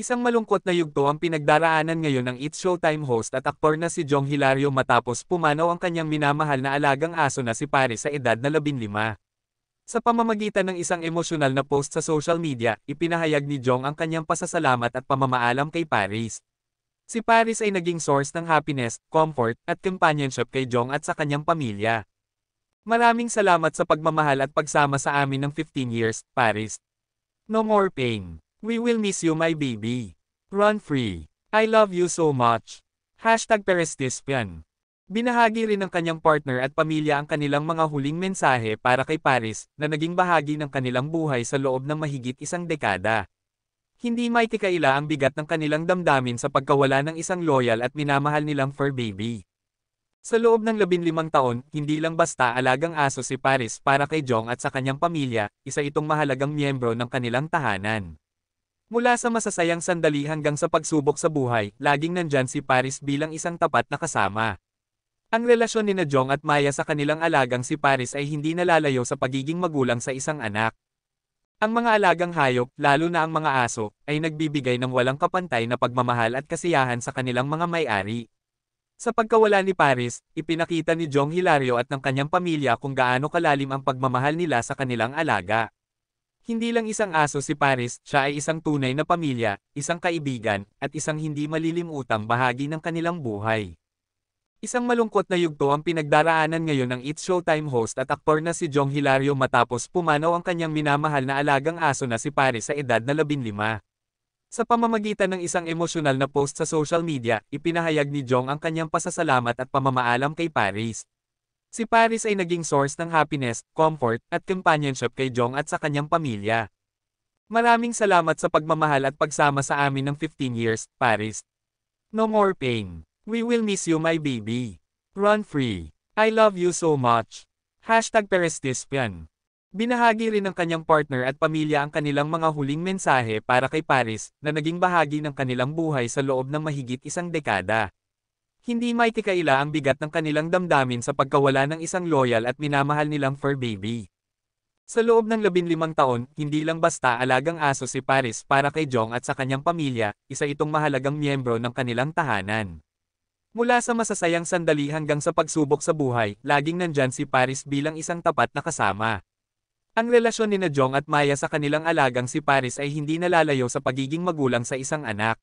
Isang malungkot na yugto ang pinagdaraanan ngayon ng It's Showtime host at aktor na si Jong Hilario matapos pumanaw ang kanyang minamahal na alagang aso na si Paris sa edad na 15. Sa pamamagitan ng isang emosyonal na post sa social media, ipinahayag ni Jong ang kanyang pasasalamat at pamamaalam kay Paris. Si Paris ay naging source ng happiness, comfort, at companionship kay Jong at sa kanyang pamilya. Maraming salamat sa pagmamahal at pagsama sa amin ng 15 years, Paris. No more pain. We will miss you my baby. Run free. I love you so much. #PeresTispian. Binahagi rin ng kanyang partner at pamilya ang kanilang mga huling mensahe para kay Paris na naging bahagi ng kanilang buhay sa loob ng mahigit isang dekada. Hindi maitikaila ang bigat ng kanilang damdamin sa pagkawala ng isang loyal at minamahal nilang fur baby. Sa loob ng 15 taon, hindi lang basta alagang aso si Paris para kay Jong at sa kanyang pamilya, isa itong mahalagang miyembro ng kanilang tahanan. Mula sa masasayang sandali hanggang sa pagsubok sa buhay, laging nandyan si Paris bilang isang tapat na kasama. Ang relasyon ni Jong at Maya sa kanilang alagang si Paris ay hindi nalalayo sa pagiging magulang sa isang anak. Ang mga alagang hayop, lalo na ang mga aso, ay nagbibigay ng walang kapantay na pagmamahal at kasiyahan sa kanilang mga may-ari. Sa pagkawala ni Paris, ipinakita ni Jong Hilario at ng kanyang pamilya kung gaano kalalim ang pagmamahal nila sa kanilang alaga. Hindi lang isang aso si Paris, siya ay isang tunay na pamilya, isang kaibigan, at isang hindi malilimutang bahagi ng kanilang buhay. Isang malungkot na yugto ang pinagdaraanan ngayon ng It's Showtime host at aktor na si Jong Hilario matapos pumanaw ang kanyang minamahal na alagang aso na si Paris sa edad na 15. Sa pamamagitan ng isang emosyonal na post sa social media, ipinahayag ni Jong ang kanyang pasasalamat at pamamaalam kay Paris. Si Paris ay naging source ng happiness, comfort, at companionship kay Jong at sa kanyang pamilya. Maraming salamat sa pagmamahal at pagsama sa amin ng 15 years, Paris. No more pain. We will miss you my baby. Run free. I love you so much. #PeresTispian. Binahagi rin ng kanyang partner at pamilya ang kanilang mga huling mensahe para kay Paris na naging bahagi ng kanilang buhay sa loob ng mahigit isang dekada. Hindi maitikaila ang bigat ng kanilang damdamin sa pagkawala ng isang loyal at minamahal nilang fur baby. Sa loob ng 15 taon, hindi lang basta alagang aso si Paris para kay Jong at sa kanyang pamilya, isa itong mahalagang miyembro ng kanilang tahanan. Mula sa masasayang sandali hanggang sa pagsubok sa buhay, laging nandyan si Paris bilang isang tapat na kasama. Ang relasyon ni Jong at Maya sa kanilang alagang si Paris ay hindi nalalayo sa pagiging magulang sa isang anak.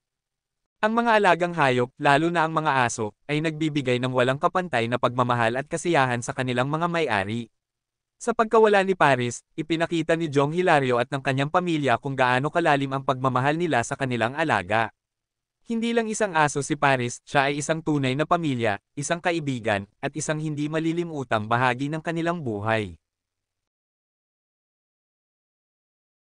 Ang mga alagang hayop, lalo na ang mga aso, ay nagbibigay ng walang kapantay na pagmamahal at kasiyahan sa kanilang mga may-ari. Sa pagkawala ni Paris, ipinakita ni Jong Hilario at ng kanyang pamilya kung gaano kalalim ang pagmamahal nila sa kanilang alaga. Hindi lang isang aso si Paris, siya ay isang tunay na pamilya, isang kaibigan, at isang hindi malilimutang bahagi ng kanilang buhay.